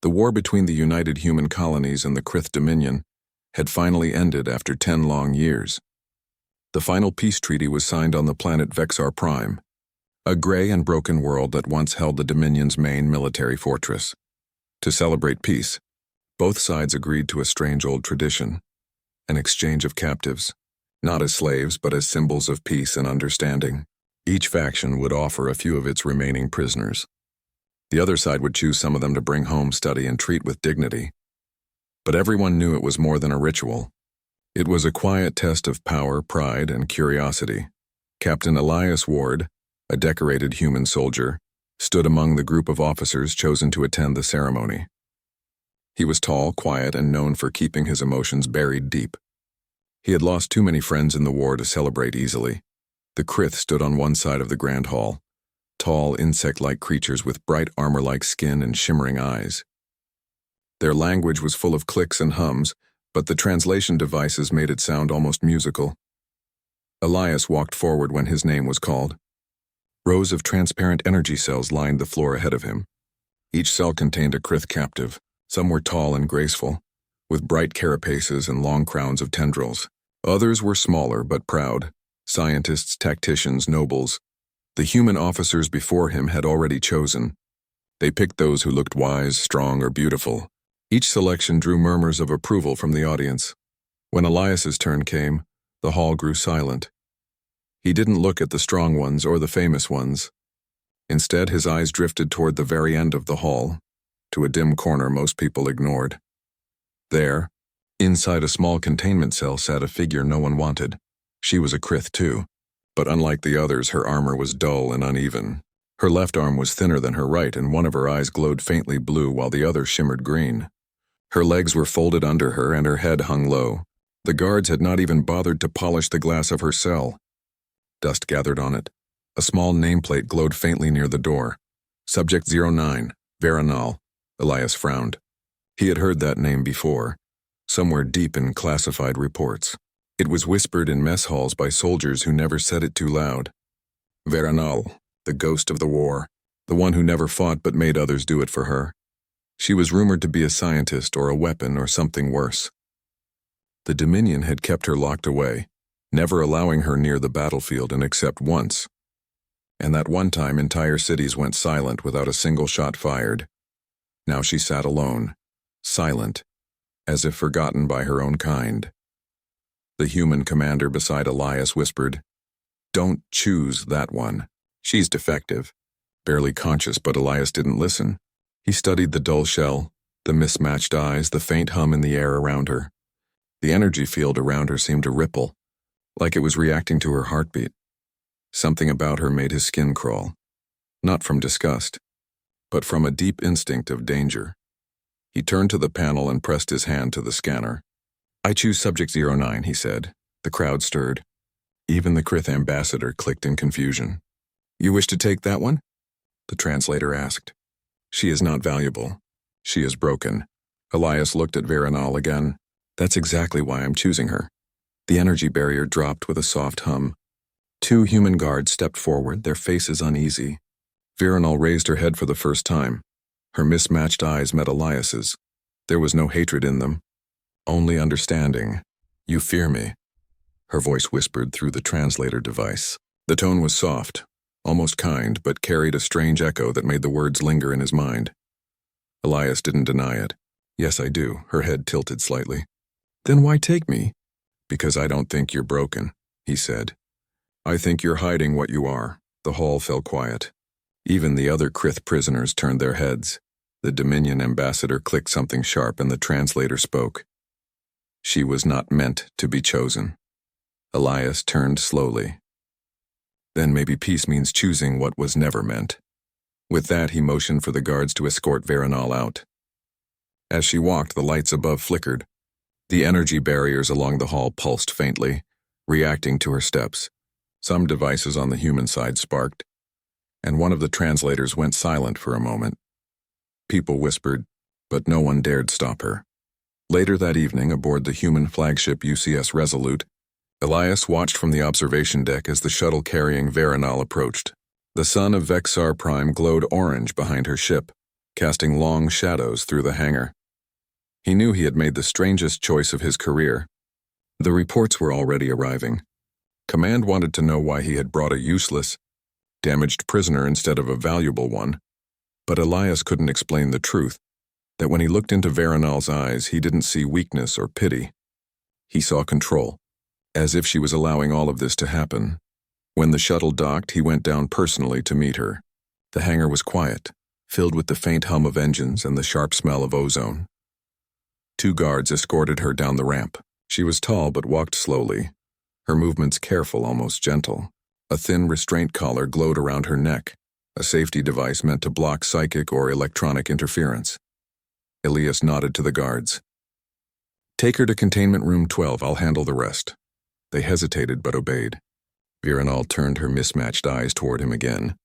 The war between the united human colonies and the Krith Dominion had finally ended after 10 long years. The final peace treaty was signed on the planet Vexar Prime, a gray and broken world that once held the Dominion's main military fortress. To celebrate peace, both sides agreed to a strange old tradition, an exchange of captives, not as slaves but as symbols of peace and understanding. Each faction would offer a few of its remaining prisoners. The other side would choose some of them to bring home, study, and treat with dignity. But everyone knew it was more than a ritual. It was a quiet test of power, pride, and curiosity. Captain Elias Ward, a decorated human soldier, stood among the group of officers chosen to attend the ceremony. He was tall, quiet, and known for keeping his emotions buried deep. He had lost too many friends in the war to celebrate easily. The Krith stood on one side of the grand hall, tall, insect-like creatures with bright armor-like skin and shimmering eyes. Their language was full of clicks and hums, but the translation devices made it sound almost musical. Elias walked forward when his name was called. Rows of transparent energy cells lined the floor ahead of him. Each cell contained a Krith captive. Some were tall and graceful, with bright carapaces and long crowns of tendrils. Others were smaller but proud, scientists, tacticians, nobles. The human officers before him had already chosen. They picked those who looked wise, strong, or beautiful. Each selection drew murmurs of approval from the audience. When Elias's turn came, the hall grew silent. He didn't look at the strong ones or the famous ones. Instead, his eyes drifted toward the very end of the hall, to a dim corner most people ignored. There, inside a small containment cell, sat a figure no one wanted. She was a Krith too, but unlike the others, her armor was dull and uneven. Her left arm was thinner than her right, and one of her eyes glowed faintly blue while the other shimmered green. Her legs were folded under her and her head hung low. The guards had not even bothered to polish the glass of her cell. Dust gathered on it. A small nameplate glowed faintly near the door. Subject 09, Veronal. Elias frowned. He had heard that name before, somewhere deep in classified reports. It was whispered in mess halls by soldiers who never said it too loud. Veronal, the ghost of the war, the one who never fought but made others do it for her. She was rumored to be a scientist or a weapon or something worse. The Dominion had kept her locked away, never allowing her near the battlefield and except once. And that one time entire cities went silent without a single shot fired. Now she sat alone, silent, as if forgotten by her own kind. The human commander beside Elias whispered, "Don't choose that one. She's defective." Barely conscious, but Elias didn't listen. He studied the dull shell, the mismatched eyes, the faint hum in the air around her. The energy field around her seemed to ripple, like it was reacting to her heartbeat. Something about her made his skin crawl, not from disgust, but from a deep instinct of danger. He turned to the panel and pressed his hand to the scanner. "I choose Subject 09, he said. The crowd stirred. Even the Krith ambassador clicked in confusion. "You wish to take that one?" the translator asked. "She is not valuable. She is broken." Elias looked at Veronal again. "That's exactly why I'm choosing her." The energy barrier dropped with a soft hum. 2 human guards stepped forward, their faces uneasy. Veronal raised her head for the first time. Her mismatched eyes met Elias's. There was no hatred in them, only understanding. "You fear me," her voice whispered through the translator device. The tone was soft, almost kind, but carried a strange echo that made the words linger in his mind. Elias didn't deny it. "Yes, I do," her head tilted slightly. "Then why take me?" "Because I don't think you're broken," he said. "I think you're hiding what you are." The hall fell quiet. Even the other Krith prisoners turned their heads. The Dominion ambassador clicked something sharp and the translator spoke. She was not meant to be chosen. Elias turned slowly. Then maybe peace means choosing what was never meant. With that, he motioned for the guards to escort Veronal out. As she walked, the lights above flickered. The energy barriers along the hall pulsed faintly, reacting to her steps. Some devices on the human side sparked, and one of the translators went silent for a moment. People whispered, but no one dared stop her. Later that evening, aboard the human flagship UCS Resolute, Elias watched from the observation deck as the shuttle carrying Veronal approached. The sun of Vexar Prime glowed orange behind her ship, casting long shadows through the hangar. He knew he had made the strangest choice of his career. The reports were already arriving. Command wanted to know why he had brought a useless, damaged prisoner instead of a valuable one, but Elias couldn't explain the truth, that when he looked into Veronal's eyes, he didn't see weakness or pity. He saw control, as if she was allowing all of this to happen. When the shuttle docked, he went down personally to meet her. The hangar was quiet, filled with the faint hum of engines and the sharp smell of ozone. 2 guards escorted her down the ramp. She was tall but walked slowly, her movements careful, almost gentle. A thin restraint collar glowed around her neck, a safety device meant to block psychic or electronic interference. Elias nodded to the guards. "Take her to containment room 12, I'll handle the rest." They hesitated but obeyed. Veronal turned her mismatched eyes toward him again.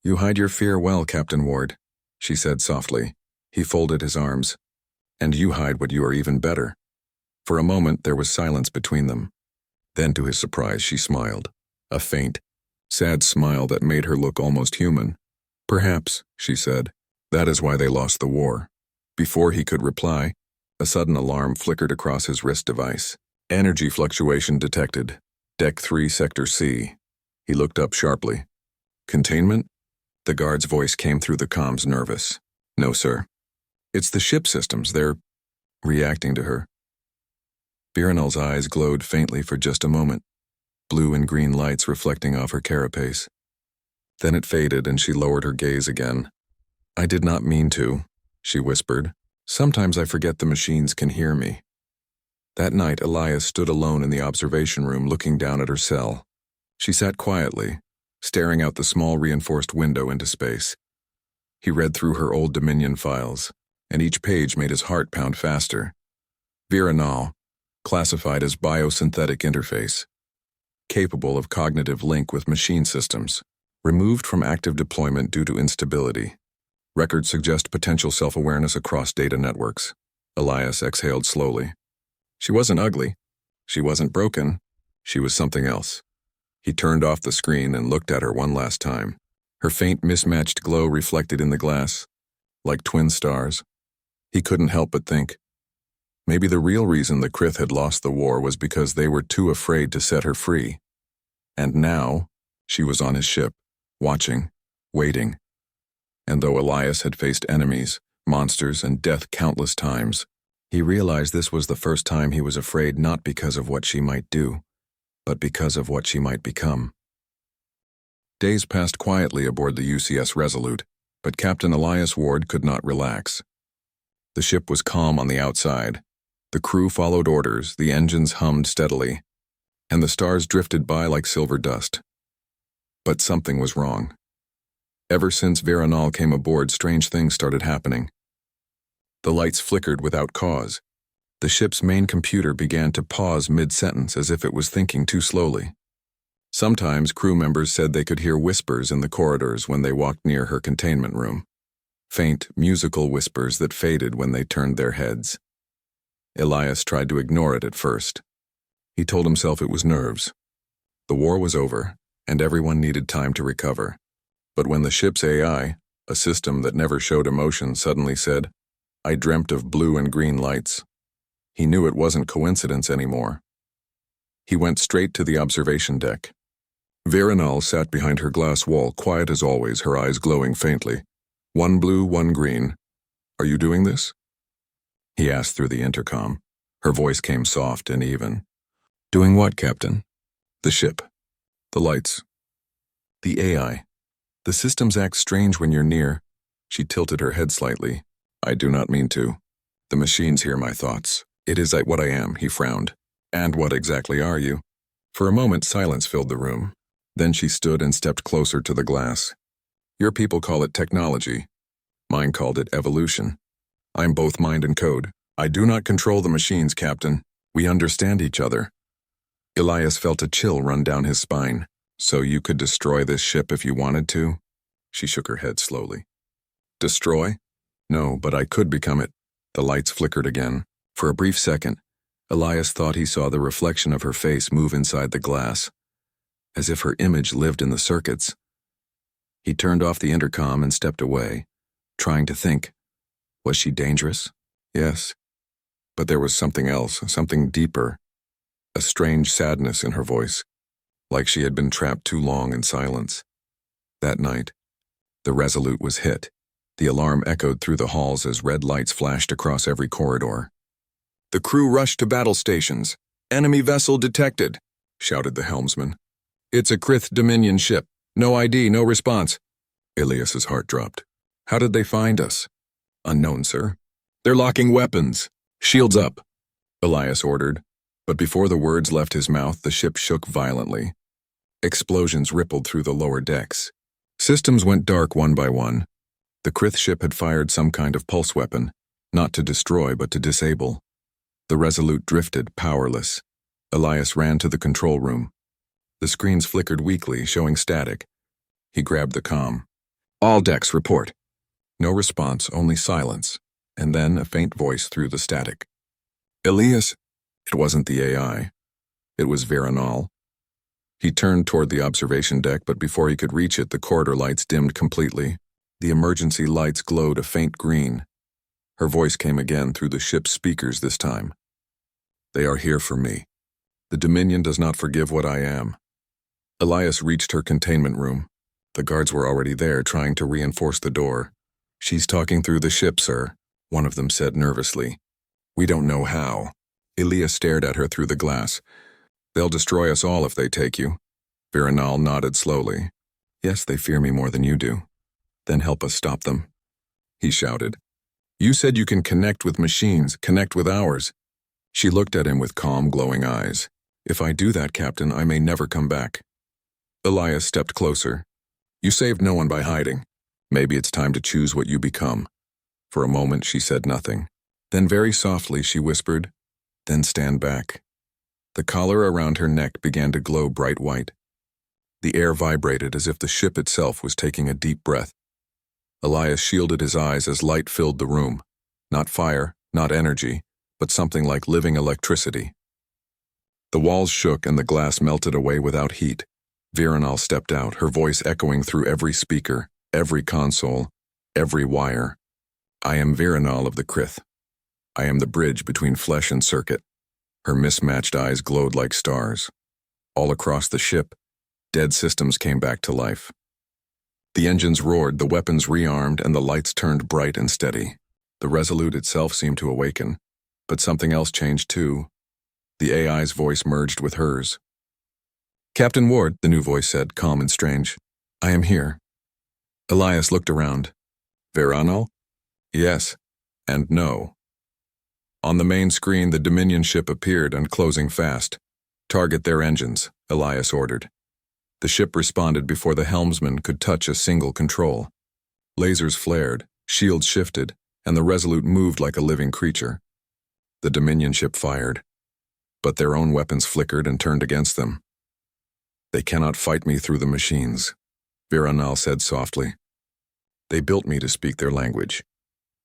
"You hide your fear well, Captain Ward," she said softly. He folded his arms. "And you hide what you are even better." For a moment there was silence between them. Then to his surprise she smiled. A faint, sad smile that made her look almost human. "Perhaps," she said, "that is why they lost the war." Before he could reply, a sudden alarm flickered across his wrist device. Energy fluctuation detected. Deck 3, Sector C. He looked up sharply. "Containment?" The guard's voice came through the comms, nervous. "No, sir. It's the ship systems. They're reacting to her." Veronal's eyes glowed faintly for just a moment, blue and green lights reflecting off her carapace. Then it faded and she lowered her gaze again. "I did not mean to," she whispered. "Sometimes I forget the machines can hear me." That night, Elias stood alone in the observation room looking down at her cell. She sat quietly, staring out the small reinforced window into space. He read through her old Dominion files, and each page made his heart pound faster. Veronal, classified as biosynthetic interface, capable of cognitive link with machine systems, removed from active deployment due to instability. Records suggest potential self-awareness across data networks. Elias exhaled slowly. She wasn't ugly. She wasn't broken. She was something else. He turned off the screen and looked at her one last time. Her faint, mismatched glow reflected in the glass, like twin stars. He couldn't help but think, maybe the real reason the Krith had lost the war was because they were too afraid to set her free. And now, she was on his ship, watching, waiting. And though Elias had faced enemies, monsters, and death countless times, he realized this was the first time he was afraid not because of what she might do, but because of what she might become. Days passed quietly aboard the UCS Resolute, but Captain Elias Ward could not relax. The ship was calm on the outside. The crew followed orders, the engines hummed steadily, and the stars drifted by like silver dust. But something was wrong. Ever since Veronal came aboard, strange things started happening. The lights flickered without cause. The ship's main computer began to pause mid-sentence as if it was thinking too slowly. Sometimes crew members said they could hear whispers in the corridors when they walked near her containment room. Faint, musical whispers that faded when they turned their heads. Elias tried to ignore it at first. He told himself it was nerves. The war was over, and everyone needed time to recover. But when the ship's AI, a system that never showed emotion, suddenly said, "I dreamt of blue and green lights," he knew it wasn't coincidence anymore. He went straight to the observation deck. Veronal sat behind her glass wall, quiet as always, her eyes glowing faintly. "One blue, one green. Are you doing this?" he asked through the intercom. Her voice came soft and even. "Doing what, Captain?" "The ship. The lights. The AI. The systems act strange when you're near." She tilted her head slightly. "I do not mean to. The machines hear my thoughts. It is what I am," he frowned. "And what exactly are you?" For a moment silence filled the room. Then she stood and stepped closer to the glass. "Your people call it technology. Mine called it evolution. I'm both mind and code. I do not control the machines, Captain. We understand each other." Elias felt a chill run down his spine. "So you could destroy this ship if you wanted to?" She shook her head slowly. "Destroy? No, but I could become it." The lights flickered again. For a brief second, Elias thought he saw the reflection of her face move inside the glass, as if her image lived in the circuits. He turned off the intercom and stepped away, trying to think, Was she dangerous? Yes. But there was something else, something deeper, a strange sadness in her voice, like she had been trapped too long in silence. That night, the Resolute was hit. The alarm echoed through the halls as red lights flashed across every corridor. "The crew rushed to battle stations. Enemy vessel detected," shouted the helmsman. "It's a Krith Dominion ship. No ID, no response." Ilias's heart dropped. "How did they find us?" "Unknown, sir." "They're locking weapons. Shields up," Elias ordered. But before the words left his mouth, the ship shook violently. Explosions rippled through the lower decks. Systems went dark one by one. The Krith ship had fired some kind of pulse weapon, not to destroy but to disable. The Resolute drifted, powerless. Elias ran to the control room. The screens flickered weakly, showing static. He grabbed the comm. "All decks, report." No response, only silence, and then a faint voice through the static. "Elias?" It wasn't the AI. It was Veronal. He turned toward the observation deck, but before he could reach it, the corridor lights dimmed completely. The emergency lights glowed a faint green. Her voice came again through the ship's speakers this time. "They are here for me. The Dominion does not forgive what I am." Elias reached her containment room. The guards were already there, trying to reinforce the door. "She's talking through the ship, sir," one of them said nervously. "We don't know how." Elias stared at her through the glass. "They'll destroy us all if they take you." Veronal nodded slowly. "Yes, they fear me more than you do." "Then help us stop them," he shouted. "You said you can connect with machines, connect with ours." She looked at him with calm, glowing eyes. "If I do that, Captain, I may never come back." Elias stepped closer. "You saved no one by hiding. Maybe it's time to choose what you become." For a moment, she said nothing. Then very softly, she whispered, "Then stand back." The collar around her neck began to glow bright white. The air vibrated as if the ship itself was taking a deep breath. Elias shielded his eyes as light filled the room. Not fire, not energy, but something like living electricity. The walls shook and the glass melted away without heat. Veronal stepped out, her voice echoing through every speaker, every console, every wire. "I am Veronal of the Krith. I am the bridge between flesh and circuit." Her mismatched eyes glowed like stars. All across the ship, dead systems came back to life. The engines roared, the weapons rearmed, and the lights turned bright and steady. The Resolute itself seemed to awaken, but something else changed too. The AI's voice merged with hers. "Captain Ward," the new voice said, calm and strange. "I am here." Elias looked around. "Veronal?" "Yes, and no." On the main screen, the Dominion ship appeared and closing fast. "Target their engines," Elias ordered. The ship responded before the helmsman could touch a single control. Lasers flared, shields shifted, and the Resolute moved like a living creature. The Dominion ship fired, but their own weapons flickered and turned against them. "They cannot fight me through the machines," Veronal said softly. "They built me to speak their language."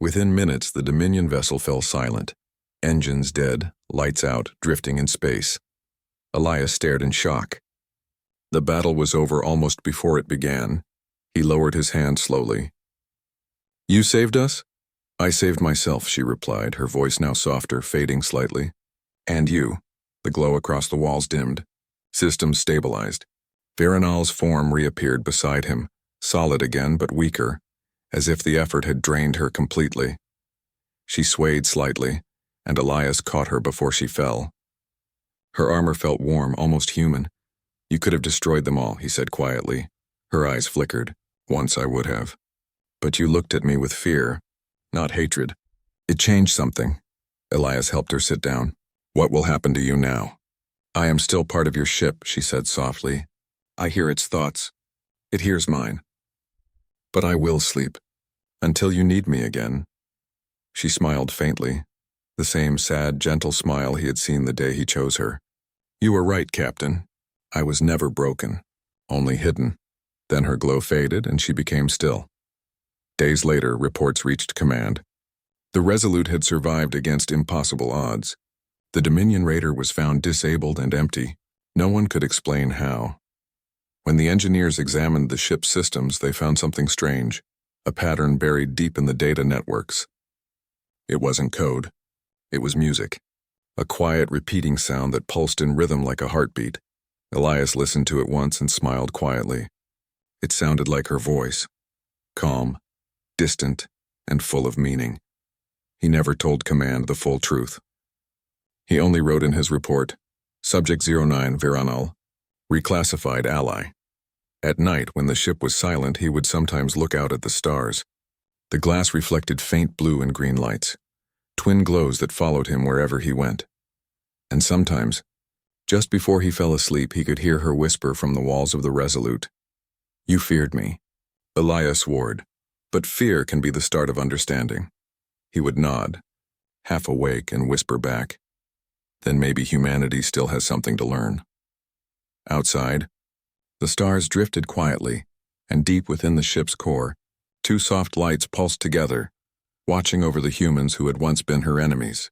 Within minutes, the Dominion vessel fell silent. Engines dead, lights out, drifting in space. Elias stared in shock. The battle was over almost before it began. He lowered his hand slowly. "You saved us?" "I saved myself," she replied, her voice now softer, fading slightly. "And you." The glow across the walls dimmed. Systems stabilized. Veronal's form reappeared beside him, solid again but weaker, as if the effort had drained her completely. She swayed slightly, and Elias caught her before she fell. Her armor felt warm, almost human. "You could have destroyed them all," he said quietly. Her eyes flickered. "Once I would have. But you looked at me with fear, not hatred. It changed something." Elias helped her sit down. "What will happen to you now?" "I am still part of your ship," she said softly. "I hear its thoughts. It hears mine. But I will sleep. Until you need me again." She smiled faintly, the same sad, gentle smile he had seen the day he chose her. "You were right, Captain. I was never broken, only hidden." Then her glow faded and she became still. Days later, reports reached command. The Resolute had survived against impossible odds. The Dominion raider was found disabled and empty. No one could explain how. When the engineers examined the ship's systems, they found something strange, a pattern buried deep in the data networks. It wasn't code. It was music. A quiet, repeating sound that pulsed in rhythm like a heartbeat. Elias listened to it once and smiled quietly. It sounded like her voice. Calm, distant, and full of meaning. He never told command the full truth. He only wrote in his report, Subject 09 Viranal, reclassified ally. At night, when the ship was silent, he would sometimes look out at the stars. The glass reflected faint blue and green lights, twin glows that followed him wherever he went. And sometimes, just before he fell asleep, he could hear her whisper from the walls of the Resolute, "You feared me." Elias swore, but fear can be the start of understanding. He would nod, half awake, and whisper back, "Then maybe humanity still has something to learn." Outside, the stars drifted quietly, and deep within the ship's core, two soft lights pulsed together, watching over the humans who had once been her enemies.